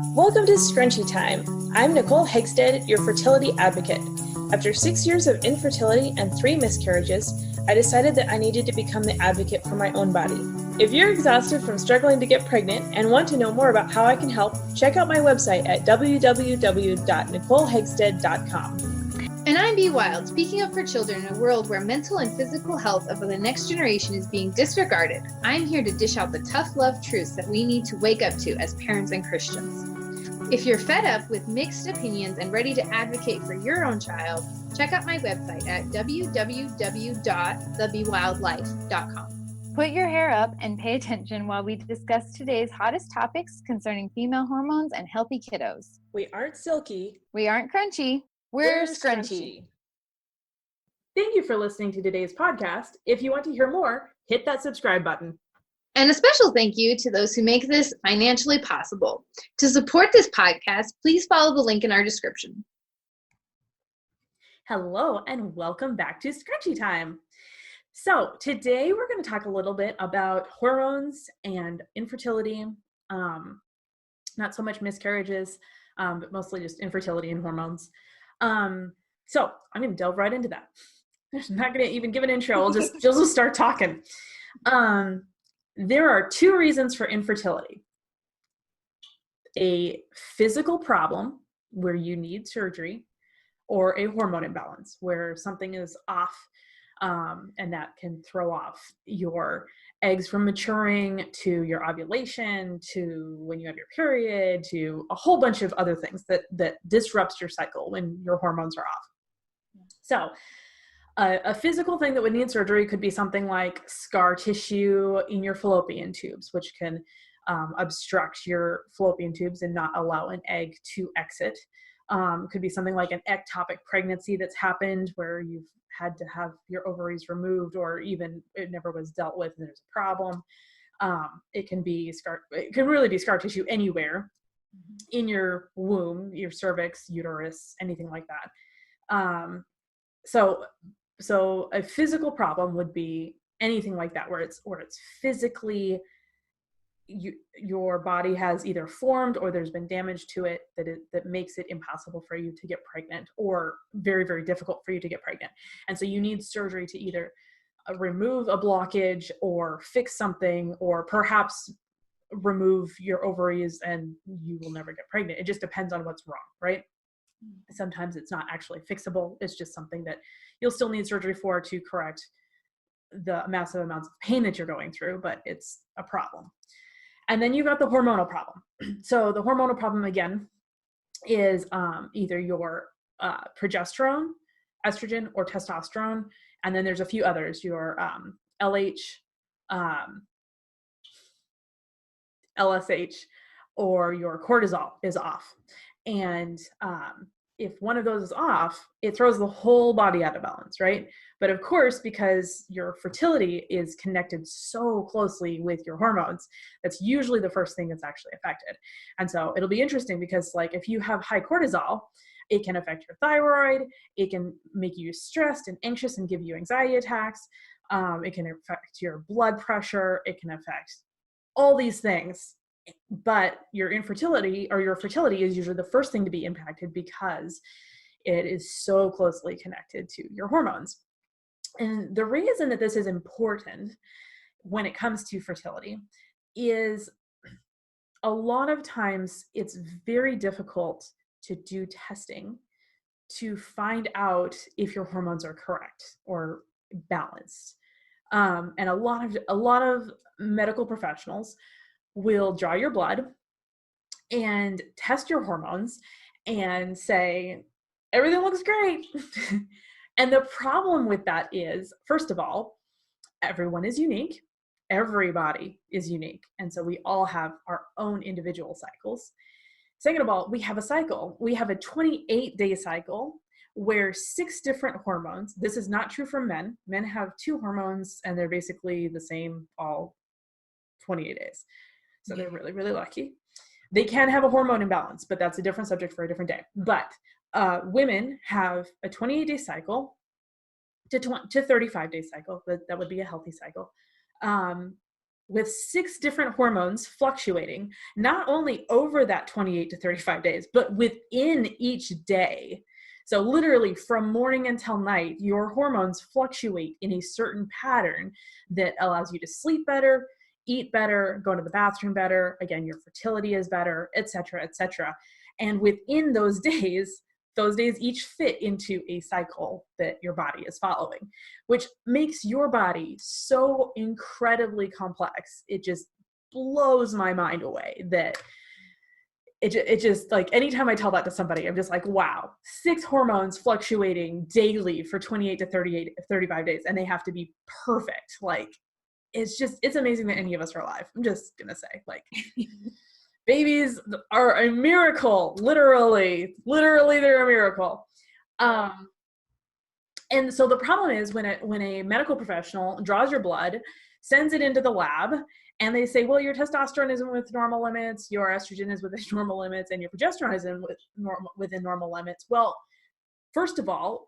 Welcome to Scrunchy Time. I'm Nicole Hegstead, your fertility advocate. After 6 years of infertility and 3 miscarriages, I decided that I needed to become the advocate for my own body. If you're exhausted from struggling to get pregnant and want to know more about how I can help, check out my website at www.nicolehegstead.com. And I'm Bee Wild, speaking up for children in a world where mental and physical health of the next generation is being disregarded. I'm here to dish out the tough love truths that we need to wake up to as parents and Christians. If you're fed up with mixed opinions and ready to advocate for your own child, check out my website at www.thebewildlife.com. Put your hair up and pay attention while we discuss today's hottest topics concerning female hormones and healthy kiddos. We aren't silky. We aren't crunchy. We're scrunchy. Thank you for listening to today's podcast. If you want to hear more, hit that subscribe button. And a special thank you to those who make this financially possible. To support this podcast, please follow the link in our description. Hello, and welcome back to Scrunchy Time. So today we're going to talk a little bit about hormones and infertility, not so much miscarriages, but mostly just infertility and hormones. So I'm going to delve right into that. I'm not going to even give an intro. We'll just start talking. There are 2 reasons for infertility: a physical problem where you need surgery, or a hormone imbalance where something is off, and that can throw off your eggs from maturing to your ovulation to when you have your period to a whole bunch of other things that disrupts your cycle when your hormones are off. So a physical thing that would need surgery could be something like scar tissue in your fallopian tubes, which can obstruct your fallopian tubes and not allow an egg to exit. Could be something like an ectopic pregnancy that's happened where you've had to have your ovaries removed, or even it never was dealt with and there's a problem. It can really be scar tissue anywhere in your womb, your cervix, uterus, anything like that. So a physical problem would be anything like that, where it's physically your body has either formed or there's been damage to it that makes it impossible for you to get pregnant, or very, very difficult for you to get pregnant. And so you need surgery to either remove a blockage or fix something, or perhaps remove your ovaries and you will never get pregnant. It just depends on what's wrong, right? Sometimes it's not actually fixable. It's just something that you'll still need surgery for to correct the massive amounts of pain that you're going through, but it's a problem. And then you've got the hormonal problem. So the hormonal problem, again, is either your progesterone, estrogen, or testosterone. And then there's a few others, your LH, LSH, or your cortisol is off. And if one of those is off, it throws the whole body out of balance, right? But of course, because your fertility is connected so closely with your hormones, that's usually the first thing that's actually affected. And so it'll be interesting because, like, if you have high cortisol, it can affect your thyroid. It can make you stressed and anxious and give you anxiety attacks. It can affect your blood pressure. It can affect all these things. But your infertility or your fertility is usually the first thing to be impacted because it is so closely connected to your hormones. And the reason that this is important when it comes to fertility is a lot of times it's very difficult to do testing to find out if your hormones are correct or balanced. And a lot of medical professionals will draw your blood and test your hormones and say, everything looks great. And the problem with that is, first of all, everyone is unique. Everybody is unique. And so we all have our own individual cycles. Second of all, we have a cycle. We have a 28-day cycle where 6 different hormones, this is not true for men. Men have 2 hormones and they're basically the same all 28 days. So they're really, really lucky. They can have a hormone imbalance, but that's a different subject for a different day. But women have a 28-day cycle to 35-day cycle. That would be a healthy cycle. with 6 different hormones fluctuating, not only over that 28 to 35 days, but within each day. So literally from morning until night, your hormones fluctuate in a certain pattern that allows you to sleep better, eat better, go to the bathroom better. Again, your fertility is better, et cetera, et cetera. And within those days each fit into a cycle that your body is following, which makes your body so incredibly complex. It just blows my mind away that it just like, anytime I tell that to somebody, I'm just like, wow, 6 hormones fluctuating daily for 28 to 35 days, and they have to be perfect. Like, it's amazing that any of us are alive. I'm just gonna say, like, babies are a miracle, literally they're a miracle. And so the problem is when a medical professional draws your blood, sends it into the lab, and they say, well, your testosterone is within normal limits, your estrogen is within normal limits, and your progesterone is within normal limits. Well, first of all,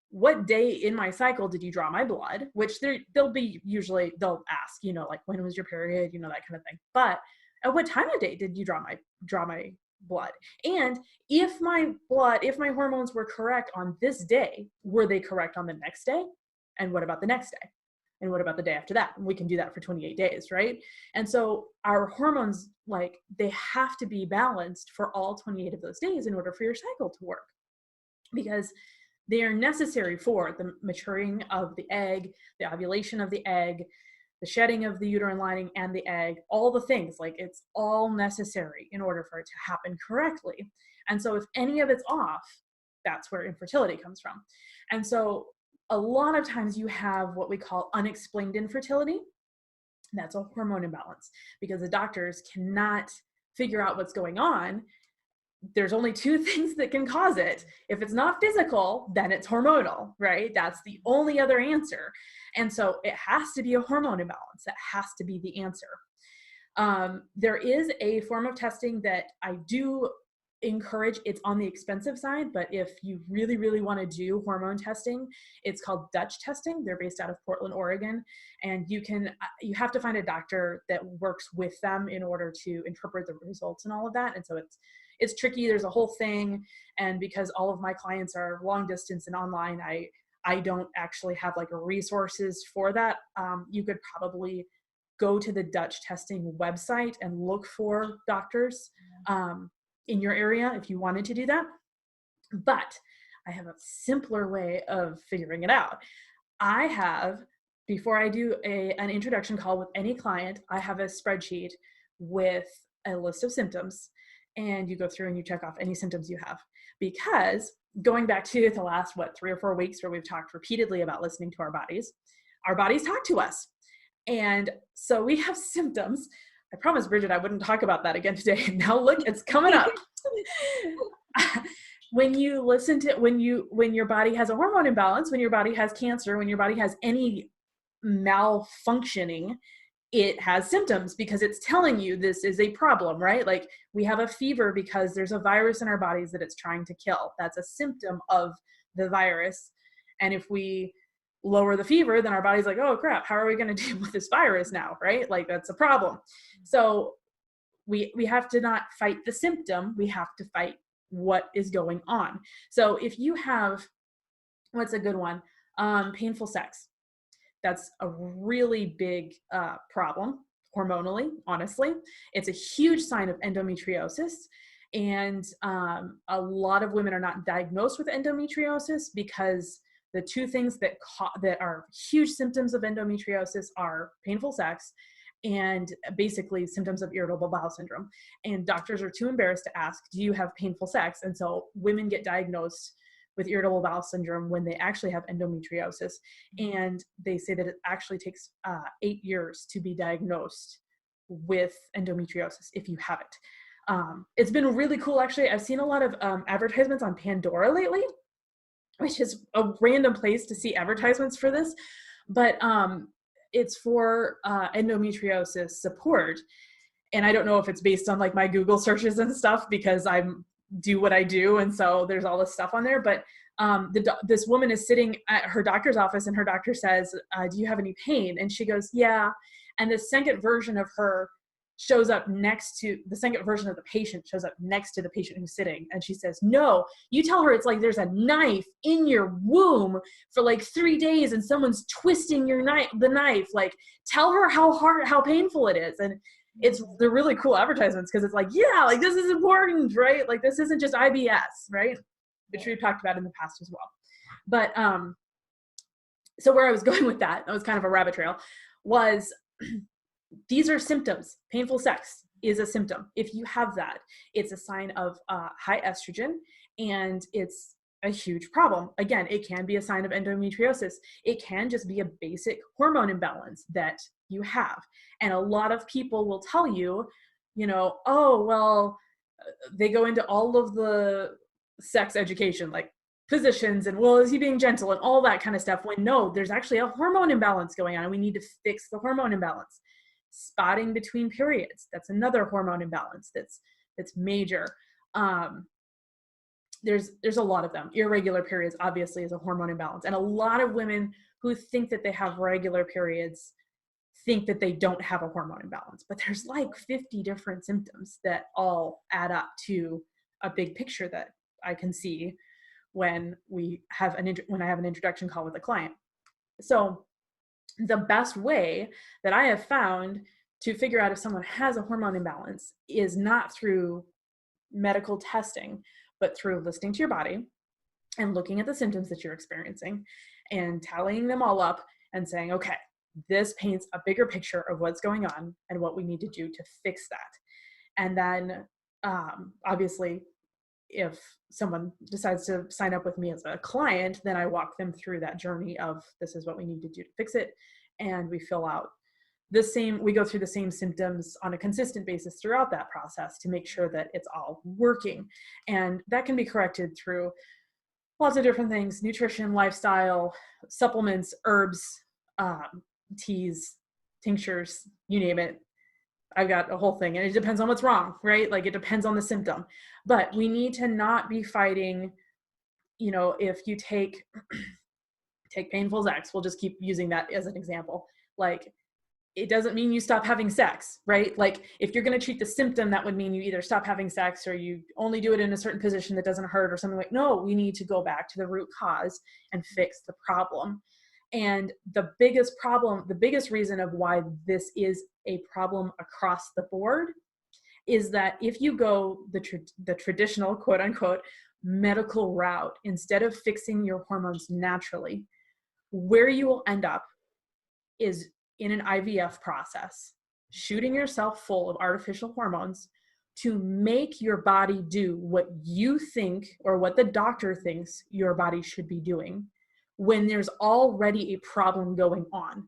what day in my cycle did you draw my blood? Which they'll ask, like, when was your period, that kind of thing. But at what time of day did you draw my blood? And if my hormones were correct on this day, were they correct on the next day? And what about the next day? And what about the day after that? And we can do that for 28 days, right? And so our hormones, like, they have to be balanced for all 28 of those days in order for your cycle to work, because they are necessary for the maturing of the egg, the ovulation of the egg, the shedding of the uterine lining and the egg, all the things. Like, it's all necessary in order for it to happen correctly. And so if any of it's off, that's where infertility comes from. And so a lot of times you have what we call unexplained infertility. That's a hormone imbalance, because the doctors cannot figure out what's going on. There's only 2 things that can cause it. If it's not physical, then it's hormonal, right? That's the only other answer. And so it has to be a hormone imbalance. That has to be the answer. There is a form of testing that I do encourage. It's on the expensive side, but if you really, really want to do hormone testing, it's called Dutch testing. They're based out of Portland, Oregon. And you have to find a doctor that works with them in order to interpret the results and all of that. And so it's tricky. There's a whole thing. And because all of my clients are long distance and online, I don't actually have like resources for that. You could probably go to the Dutch testing website and look for doctors in your area if you wanted to do that. But I have a simpler way of figuring it out. Before I do an introduction call with any client, I have a spreadsheet with a list of symptoms, and you go through and you check off any symptoms you have. Because going back to the last, 3 or 4 weeks where we've talked repeatedly about listening to our bodies talk to us. And so we have symptoms. I promised Bridget I wouldn't talk about that again today. Now look, it's coming up. When your body has a hormone imbalance, when your body has cancer, when your body has any malfunctioning, it has symptoms, because it's telling you this is a problem, right? Like, we have a fever because there's a virus in our bodies that it's trying to kill. That's a symptom of the virus. And if we lower the fever, then our body's like, oh crap, how are we going to deal with this virus now, right? Like, that's a problem. So we have to not fight the symptom, we have to fight what is going on. So if you have, what's a good one? Painful sex. That's a really big problem hormonally, honestly. It's a huge sign of endometriosis. And a lot of women are not diagnosed with endometriosis because the 2 things that are huge symptoms of endometriosis are painful sex and basically symptoms of irritable bowel syndrome. And doctors are too embarrassed to ask, do you have painful sex? And so women get diagnosed with irritable bowel syndrome when they actually have endometriosis. And they say that it actually takes 8 years to be diagnosed with endometriosis if you have it. It's been really cool, actually. I've seen a lot of advertisements on Pandora lately, which is a random place to see advertisements for this. But it's for endometriosis support. And I don't know if it's based on like my Google searches and stuff, because I do what I do. And so there's all this stuff on there. But this woman is sitting at her doctor's office, and her doctor says, do you have any pain? And she goes, yeah. And the second version of her shows up next to the second version of the patient shows up next to the patient who's sitting, and she says, no, you tell her it's like there's a knife in your womb for like 3 days and someone's twisting the knife, like tell her how painful it is. And they're really cool advertisements, because it's like, yeah, like this is important, right? Like this isn't just IBS, right? Which we've talked about in the past as well. But so where I was going with that was kind of a rabbit trail, was these are symptoms. Painful sex is a symptom. If you have that, it's a sign of high estrogen, and it's a huge problem. Again, it can be a sign of endometriosis. It can just be a basic hormone imbalance that you have. And a lot of people will tell you, oh, well, they go into all of the sex education, like positions and, well, is he being gentle and all that kind of stuff, when no, there's actually a hormone imbalance going on and we need to fix the hormone imbalance. Spotting between periods, that's another hormone imbalance that's major. There's a lot of them. Irregular periods obviously is a hormone imbalance, and a lot of women who think that they have regular periods think that they don't have a hormone imbalance, but there's like 50 different symptoms that all add up to a big picture that I can see when I have an introduction call with a client. So the best way that I have found to figure out if someone has a hormone imbalance is not through medical testing, but through listening to your body and looking at the symptoms that you're experiencing and tallying them all up and saying, okay, this paints a bigger picture of what's going on and what we need to do to fix that. And then obviously, if someone decides to sign up with me as a client, then I walk them through that journey of this is what we need to do to fix it. And we we go through the same symptoms on a consistent basis throughout that process to make sure that it's all working. And that can be corrected through lots of different things: nutrition, lifestyle, supplements, herbs, teas, tinctures, you name it. I've got a whole thing, and it depends on what's wrong, right? Like it depends on the symptom, but we need to not be fighting, if you take painful sex, we'll just keep using that as an example. Like, it doesn't mean you stop having sex, right? Like if you're going to treat the symptom, that would mean you either stop having sex or you only do it in a certain position that doesn't hurt or something. Like, no, we need to go back to the root cause and fix the problem. And the biggest reason of why this is a problem across the board is that if you go the traditional, quote unquote, medical route, instead of fixing your hormones naturally, where you will end up is in an IVF process, shooting yourself full of artificial hormones to make your body do what you think or what the doctor thinks your body should be doing, when there's already a problem going on.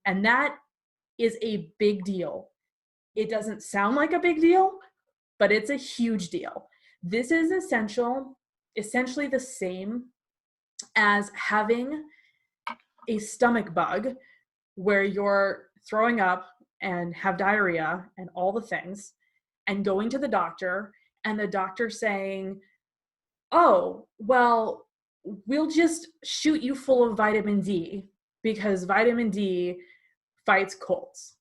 And that is a big deal. It doesn't sound like a big deal, but it's a huge deal. This is essentially the same as having a stomach bug where you're throwing up and have diarrhea and all the things, and going to the doctor and the doctor saying, oh, well, we'll just shoot you full of vitamin D because vitamin D fights colds.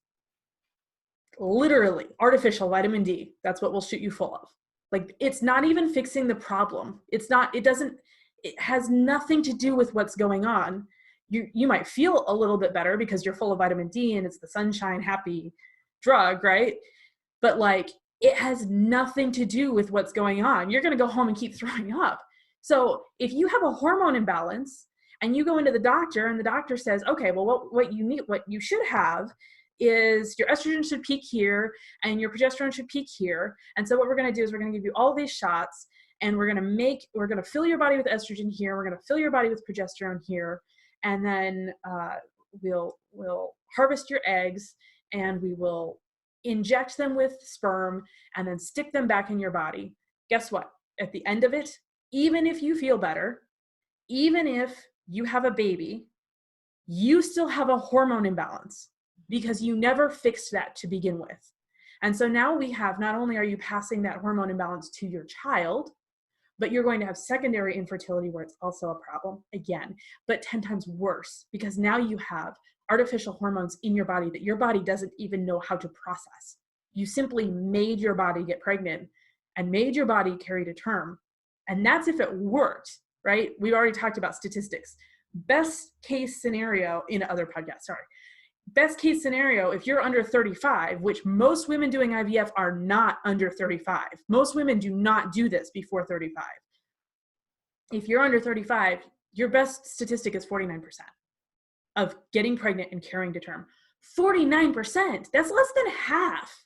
Literally, artificial vitamin D. That's what we'll shoot you full of. Like, it's not even fixing the problem. It has nothing to do with what's going on. You might feel a little bit better because you're full of vitamin D and it's the sunshine happy drug, right? But like, it has nothing to do with what's going on. You're going to go home and keep throwing up. So if you have a hormone imbalance and you go into the doctor and the doctor says, okay, well, what you should have is your estrogen should peak here and your progesterone should peak here. And so what we're going to do is we're going to give you all these shots, and we're going to fill your body with estrogen here. We're going to fill your body with progesterone here. And then we'll harvest your eggs and we will inject them with sperm and then stick them back in your body. Guess what? At the end of it, even if you feel better, even if you have a baby, you still have a hormone imbalance because you never fixed that to begin with. And so now not only are you passing that hormone imbalance to your child, but you're going to have secondary infertility where it's also a problem again, but 10 times worse, because now you have artificial hormones in your body that your body doesn't even know how to process. You simply made your body get pregnant and made your body carry to term. And that's if it worked, right? We've already talked about statistics. Best case scenario in other podcasts, best case scenario, if you're under 35, which most women doing IVF are not under 35. Most women do not do this before 35. If you're under 35, your best statistic is 49% of getting pregnant and carrying to term. 49%, that's less than half.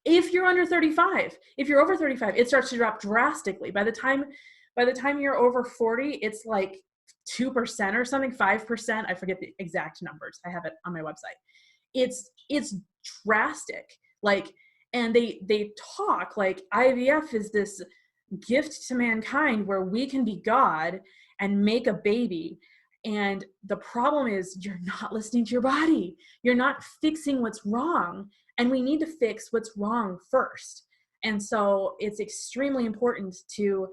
If you're under 35, if you're over 35, it starts to drop drastically. By the time you're over 40, it's like 2% or something, 5%. I forget the exact numbers. I have it on my website. It's drastic. Like, and they talk like IVF is this gift to mankind where we can be God and make a baby. And the problem is you're not listening to your body. You're not fixing what's wrong. And we need to fix what's wrong first. And so it's extremely important to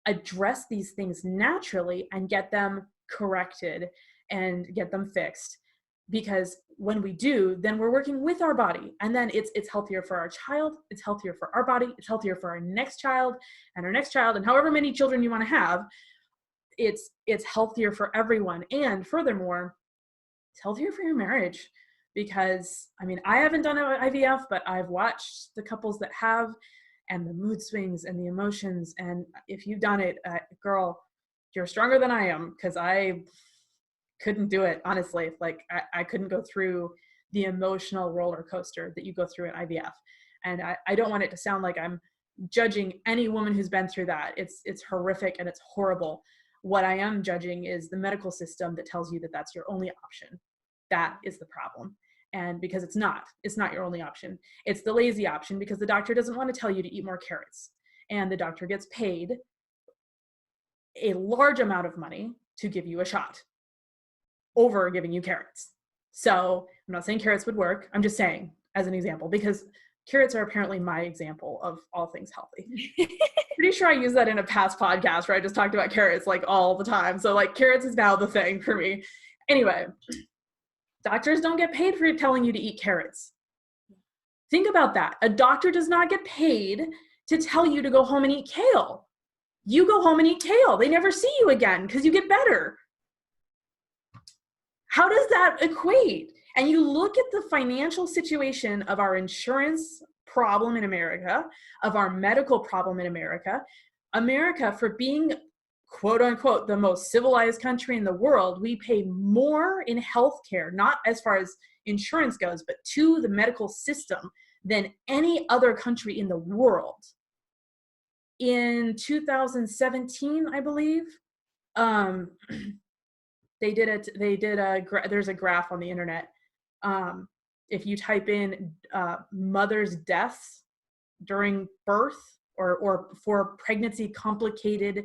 address these things naturally and get them corrected and get them fixed. Because when we do, then we're working with our body, and then it's healthier for our child, it's healthier for our body, it's healthier for our next child, and however many children you want to have. It's healthier for everyone. And furthermore, it's healthier for your marriage. Because, I mean, I haven't done IVF, but I've watched the couples that have, and the mood swings and the emotions. And if you've done it, girl, you're stronger than I am, because I couldn't do it, honestly. Like, I couldn't go through the emotional roller coaster that you go through at IVF. And I don't want it to sound like I'm judging any woman who's been through that. It's horrific and it's horrible. What I am judging is the medical system that tells you that that's your only option. That is the problem. And because it's not your only option. It's the lazy option, because the doctor doesn't want to tell you to eat more carrots. And the doctor gets paid a large amount of money to give you a shot over giving you carrots. So I'm not saying carrots would work. I'm just saying as an example, because carrots are apparently my example of all things healthy. Pretty sure I used that in a past podcast where I just talked about carrots like all the time. So like carrots is now the thing for me. Anyway, doctors don't get paid for telling you to eat carrots. Think about that. A doctor does not get paid to tell you to go home and eat kale. You go home and eat kale. They never see you again because you get better. How does that equate? And you look at the financial situation of our insurance problem in America, of our medical problem in America. America, for being quote unquote the most civilized country in the world, we pay more in healthcare, not as far as insurance goes, but to the medical system than any other country in the world. In 2017, I believe, there's a graph on the internet. If you type in mother's deaths during birth or for pregnancy complications,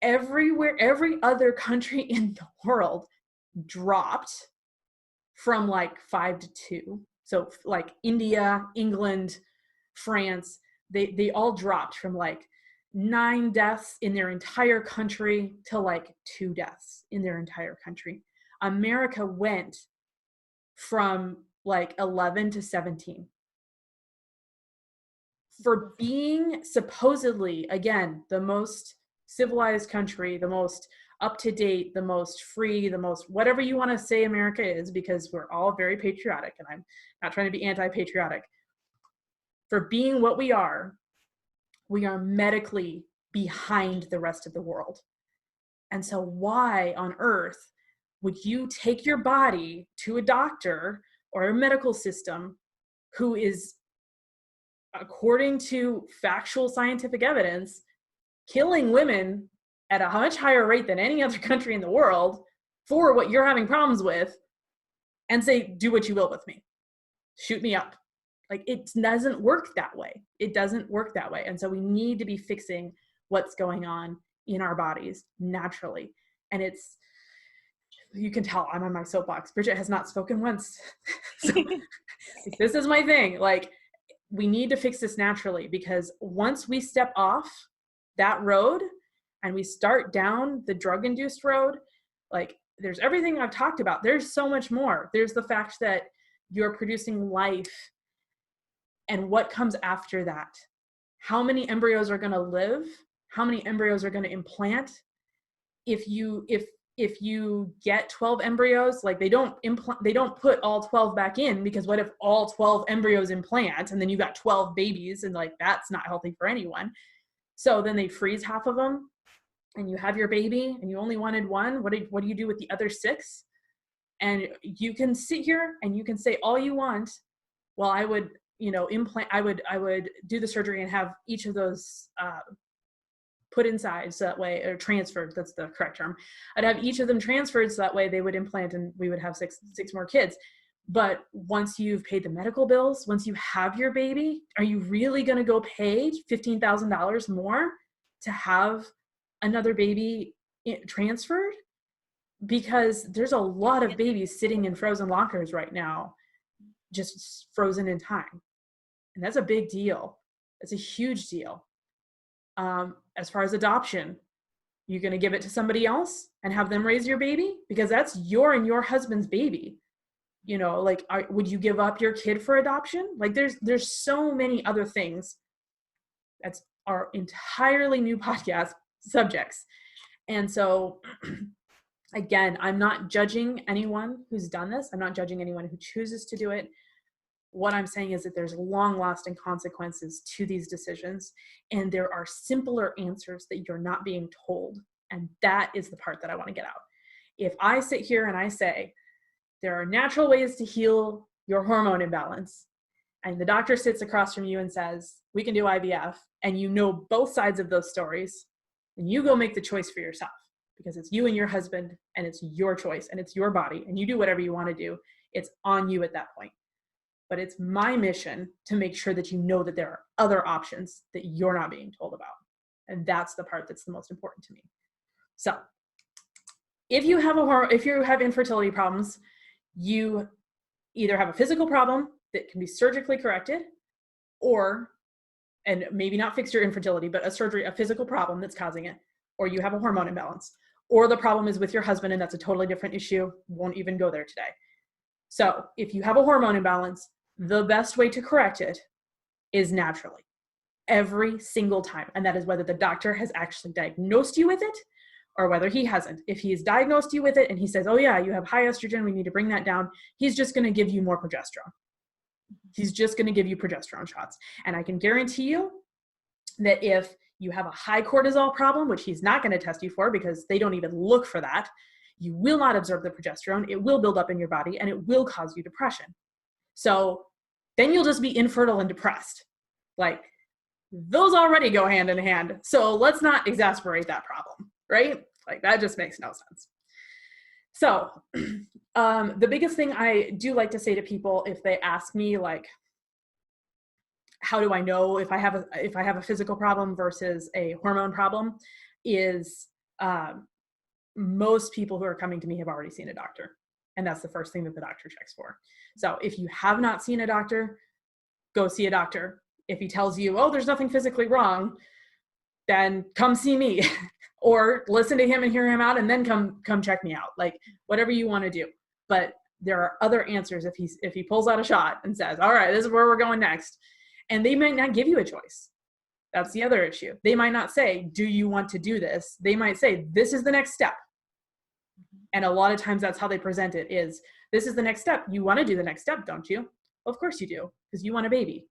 every other country in the world dropped from like 5 to 2. So like India, England, France, they all dropped from like 9 deaths in their entire country to like 2 deaths in their entire country. America went from like 11 to 17. For being supposedly, again, the most civilized country, the most up-to-date, the most free, the most whatever you want to say America is, because we're all very patriotic, and I'm not trying to be anti-patriotic. For being what we are medically behind the rest of the world. And so why on earth would you take your body to a doctor or a medical system who is, according to factual scientific evidence, killing women at a much higher rate than any other country in the world for what you're having problems with, and say, do what you will with me, shoot me up? Like, it doesn't work that way. It doesn't work that way. And so we need to be fixing what's going on in our bodies naturally. And it's, you can tell I'm on my soapbox. Bridget has not spoken once. So this is my thing. Like, we need to fix this naturally, because once we step off that road and we start down the drug-induced road, like, there's everything I've talked about. There's so much more. There's the fact that you're producing life and what comes after that. How many embryos are going to live? How many embryos are going to implant? If you get 12 embryos, like they don't put all 12 back in, because what if all 12 embryos implant and then you got 12 babies, and like that's not healthy for anyone. So then they freeze half of them and you have your baby and you only wanted one. What do you do with the other 6? And you can sit here and you can say all you want, well, I would, implant, I would do the surgery and have each of those put inside, so that way, or transferred, that's the correct term. I'd have each of them transferred so that way they would implant and we would have six more kids. But once you've paid the medical bills, once you have your baby, are you really going to go pay $15,000 more to have another baby transferred? Because there's a lot of babies sitting in frozen lockers right now, just frozen in time. And that's a big deal. It's a huge deal. As far as adoption, you're going to give it to somebody else and have them raise your baby? Because that's your and your husband's baby. Would you give up your kid for adoption? Like there's so many other things. That's our entirely new podcast subjects. And so again, I'm not judging anyone who's done this. I'm not judging anyone who chooses to do it. What I'm saying is that there's long-lasting consequences to these decisions, and there are simpler answers that you're not being told. And that is the part that I want to get out. If I sit here and I say, there are natural ways to heal your hormone imbalance, and the doctor sits across from you and says, we can do IVF, and you know both sides of those stories, then you go make the choice for yourself, because it's you and your husband, and it's your choice, and it's your body, and you do whatever you want to do. It's on you at that point. But it's my mission to make sure that you know that there are other options that you're not being told about. And that's the part that's the most important to me. So if you have infertility problems, you either have a physical problem that can be surgically corrected, and maybe not fix your infertility, but a physical problem that's causing it, or you have a hormone imbalance, or the problem is with your husband, and that's a totally different issue. Won't even go there today. So if you have a hormone imbalance, the best way to correct it is naturally, every single time. And that is whether the doctor has actually diagnosed you with it or whether he hasn't. If he's diagnosed you with it and he says, oh yeah, you have high estrogen, we need to bring that down, he's just going to give you more progesterone. He's just going to give you progesterone shots. And I can guarantee you that if you have a high cortisol problem, which he's not going to test you for because they don't even look for that, you will not absorb the progesterone. It will build up in your body and it will cause you depression. So then you'll just be infertile and depressed. Like, those already go hand in hand. So let's not exasperate that problem, right? Like, that just makes no sense. So the biggest thing I do like to say to people if they ask me, like, how do I know if I have a physical problem versus a hormone problem, is most people who are coming to me have already seen a doctor. And that's the first thing that the doctor checks for. So if you have not seen a doctor, go see a doctor. If he tells you, oh, there's nothing physically wrong, then come see me or listen to him and hear him out and then come check me out. Like, whatever you want to do. But there are other answers if he pulls out a shot and says, all right, this is where we're going next. And they might not give you a choice. That's the other issue. They might not say, do you want to do this? They might say, this is the next step. And a lot of times that's how they present it is, this is the next step. You want to do the next step, don't you? Well, of course you do, because you want a baby.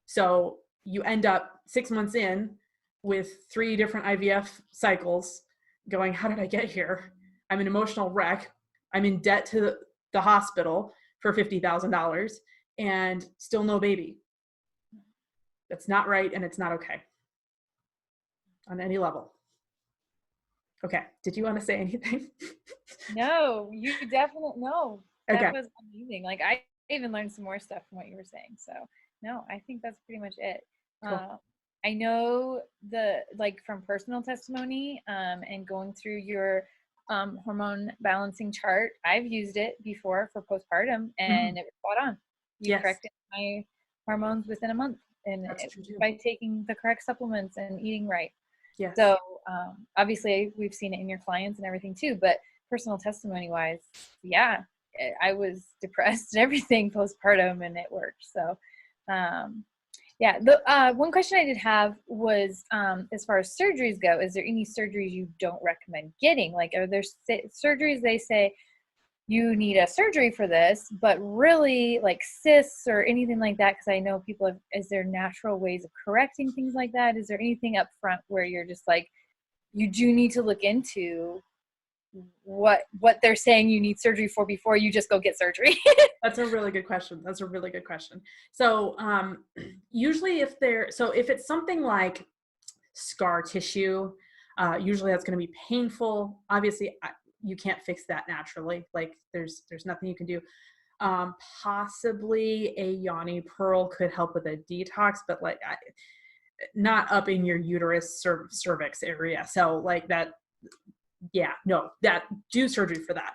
So you end up 6 months in with 3 different IVF cycles going, how did I get here? I'm an emotional wreck. I'm in debt to the hospital for $50,000 and still no baby. That's not right, and it's not okay on any level. Okay. Did you want to say anything? No, you definitely, no. That Okay. was amazing. Like, I even learned some more stuff from what you were saying. So no, I think that's pretty much it. Cool. I know from personal testimony, and going through your hormone balancing chart, I've used it before for postpartum and it was spot on. You corrected my hormones within a month, and by taking the correct supplements and eating right. Yes. So obviously we've seen it in your clients and everything too, but personal testimony wise, yeah, I was depressed and everything postpartum, and it worked. So, yeah. The one question I did have was, as far as surgeries go, is there any surgeries you don't recommend getting? Like, are there surgeries they say you need a surgery for this, but really like cysts or anything like that? Because I know people have, is there natural ways of correcting things like that? Is there anything up front where you're just like, you do need to look into what they're saying you need surgery for before you just go get surgery? That's a really good question. So usually if it's something like scar tissue, usually that's going to be painful. Obviously, you can't fix that naturally. Like there's nothing you can do. Possibly a yoni pearl could help with a detox, but like not up in your uterus cervix area. So like that, yeah, no, that do surgery for that.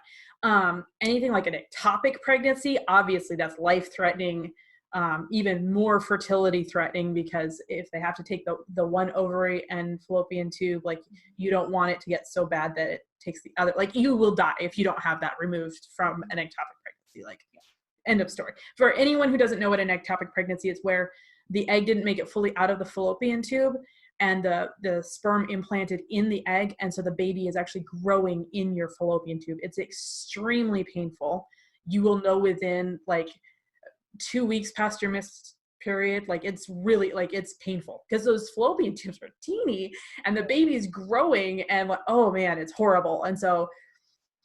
Anything like an ectopic pregnancy, obviously that's life-threatening, even more fertility threatening, because if they have to take the one ovary and fallopian tube, like you don't want it to get so bad that it takes the other, like you will die if you don't have that removed from an ectopic pregnancy. Like, end of story. For anyone who doesn't know what an ectopic pregnancy is, where the egg didn't make it fully out of the fallopian tube and the sperm implanted in the egg, and so the baby is actually growing in your fallopian tube. It's extremely painful. You will know within like 2 weeks past your missed period. Like it's really, like it's painful because those fallopian tubes are teeny and the baby's growing, and like, oh man, it's horrible. And so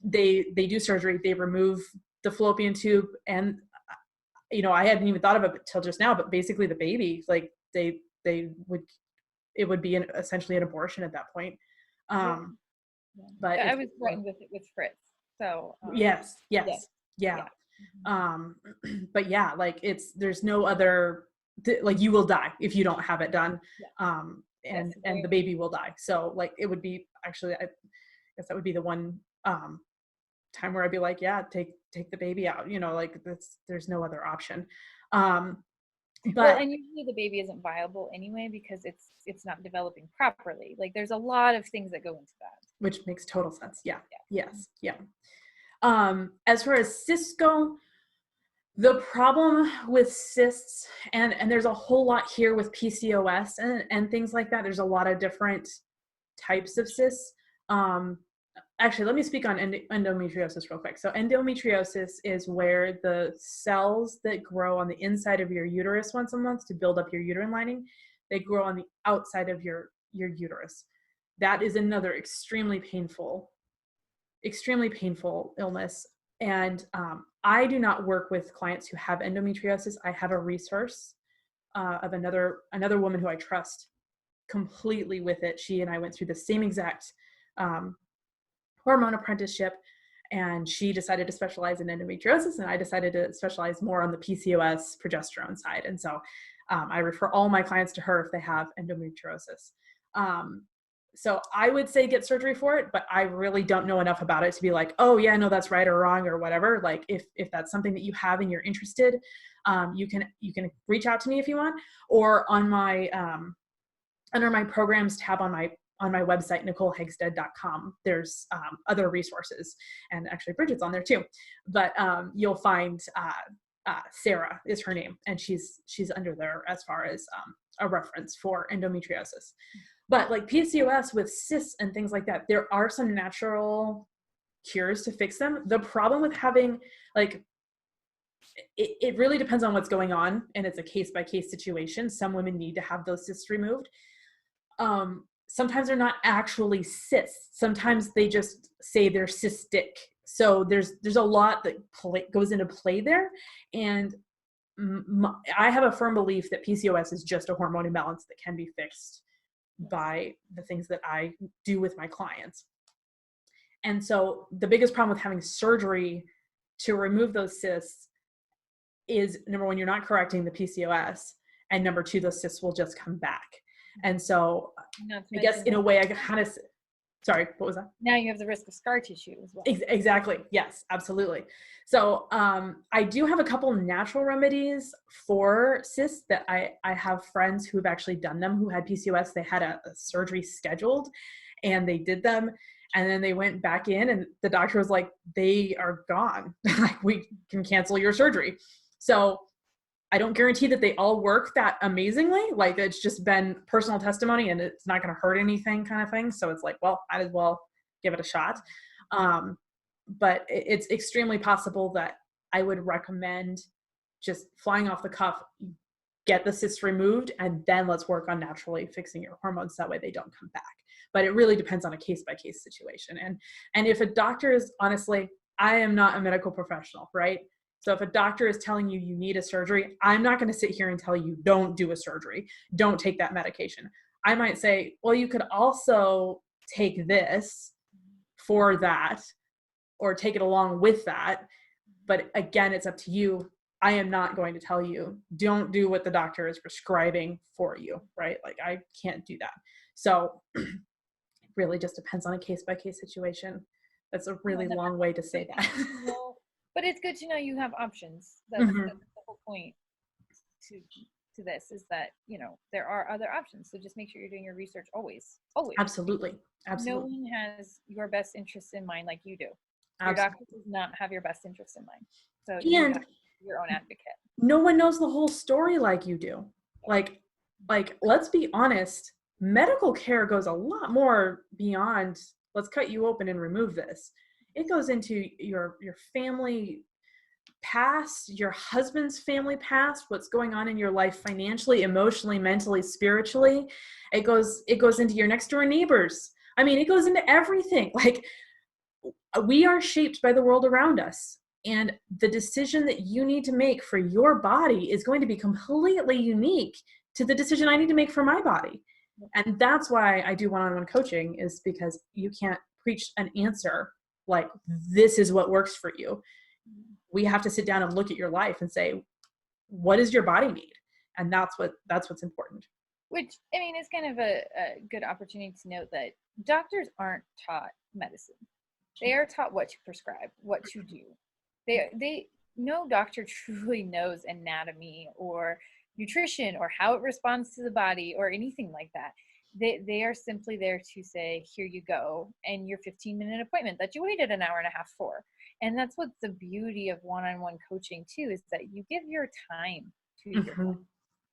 they do surgery. They remove the fallopian tube, and I hadn't even thought of it till just now, but basically the baby, like they would, it would be essentially an abortion at that point. Yeah. But I was threatened with it with Fritz. So yes. Yeah. But yeah, like there's no other, like you will die if you don't have it done. And the baby will die. So like it would be, actually, I guess that would be the one time where I'd be like, yeah, take the baby out, like there's no other option. But and usually the baby isn't viable anyway because it's not developing properly. Like there's a lot of things that go into that, which makes total sense. Yes. As far as cysts go, the problem with cysts, and there's a whole lot here with PCOS and things like that. There's a lot of different types of cysts. Actually, let me speak on endometriosis real quick. So endometriosis is where the cells that grow on the inside of your uterus once a month to build up your uterine lining, they grow on the outside of your uterus. That is another extremely painful illness. And I do not work with clients who have endometriosis. I have a resource of another woman who I trust completely with it. She and I went through the same exact hormone apprenticeship, and she decided to specialize in endometriosis, and I decided to specialize more on the PCOS progesterone side. And so I refer all my clients to her if they have endometriosis. So I would say get surgery for it, but I really don't know enough about it to be like, oh yeah, no, that's right or wrong or whatever. Like if that's something that you have and you're interested, you can reach out to me if you want, or on my under my programs tab on my website, NicoleHegsted.com, there's other resources, and actually Bridget's on there too. But you'll find Sarah is her name, and she's under there as far as a reference for endometriosis. But like PCOS with cysts and things like that, there are some natural cures to fix them. The problem with having, like, it really depends on what's going on, and it's a case-by-case situation. Some women need to have those cysts removed. Sometimes they're not actually cysts. Sometimes they just say they're cystic. So there's a lot that goes into play there. And I have a firm belief that PCOS is just a hormone imbalance that can be fixed by the things that I do with my clients. And so the biggest problem with having surgery to remove those cysts is, number one, you're not correcting the PCOS, and number two, those cysts will just come back. And so I guess in a way I kind of, sorry, what was that? Now you have the risk of scar tissue as well. Exactly. Yes, absolutely. So I do have a couple natural remedies for cysts that I have friends who have actually done them, who had PCOS. They had a surgery scheduled and they did them. And then they went back in and the doctor was like, they are gone. Like, we can cancel your surgery. So I don't guarantee that they all work that amazingly. Like, it's just been personal testimony and it's not going to hurt anything kind of thing. So it's like, well, might as well give it a shot. But it's extremely possible that I would recommend just flying off the cuff, get the cysts removed, and then let's work on naturally fixing your hormones. That way they don't come back. But it really depends on a case-by-case situation. And if a doctor is, honestly, I am not a medical professional, right? So if a doctor is telling you you need a surgery, I'm not going to sit here and tell you don't do a surgery, don't take that medication. I might say, well, you could also take this for that, or take it along with that. But again, it's up to you. I am not going to tell you, don't do what the doctor is prescribing for you, right? Like, I can't do that. So it really just depends on a case-by-case situation. That's a really long way to say that. But it's good to know you have options. That's the whole point to this, is that, you know, there are other options. So just make sure you're doing your research always. Absolutely. No one has your best interests in mind like you do. Your Absolutely. doctor does not have your best interests in mind. So And you have to be your own advocate. No one knows the whole story like you do. Like, let's be honest, medical care goes a lot more beyond, let's cut you open and remove this. It goes into your family past, your husband's family past, what's going on in your life financially, emotionally, mentally, spiritually. It goes into your next door neighbors. I mean, it goes into everything. Like, we are shaped by the world around us. And the decision that you need to make for your body is going to be completely unique to the decision I need to make for my body. And that's why I do one-on-one coaching, is because you can't preach an answer like, this is what works for you. We have to sit down and look at your life and say, what does your body need? And that's what's important. Which, I mean, is kind of a good opportunity to note that doctors aren't taught medicine. They are taught what to prescribe, what to do. No doctor truly knows anatomy or nutrition or how it responds to the body or anything like that. They are simply there to say, here you go, and your 15-minute appointment that you waited an hour and a half for. And that's what's the beauty of one-on-one coaching too, is that you give your time to your client.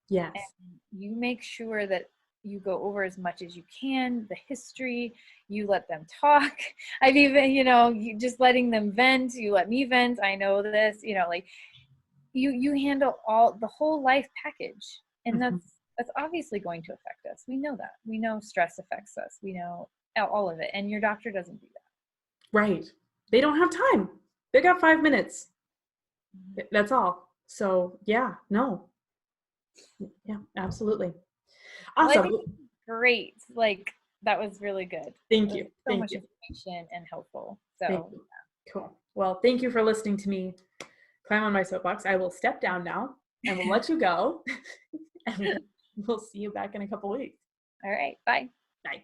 Yes. And you make sure that you go over as much as you can, the history, you let them talk. I've even, you just letting them vent, you let me vent, I know this, like you handle the whole life package. And that's obviously going to affect us. We know that. We know stress affects us. We know all of it. And your doctor doesn't do that. Right. They don't have time. They got 5 minutes. That's all. So yeah, no. Yeah, absolutely. Awesome. Well, great. Like, that was really good. Thank you. So much information and helpful. So cool. Well, thank you for listening to me climb on my soapbox. I will step down now and we'll let you go. And we'll see you back in a couple weeks. All right. Bye. Bye.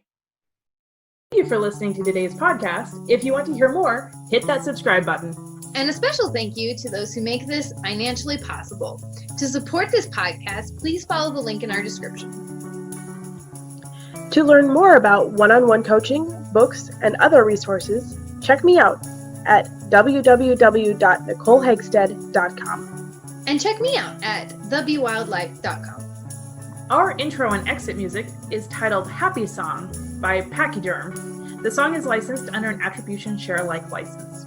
Thank you for listening to today's podcast. If you want to hear more, hit that subscribe button. And a special thank you to those who make this financially possible. To support this podcast, please follow the link in our description. To learn more about one-on-one coaching, books, and other resources, check me out at www.nicolehagstead.com. And check me out at thebewildlife.com. Our intro and exit music is titled Happy Song by Pachyderm. The song is licensed under an Attribution Share Alike license.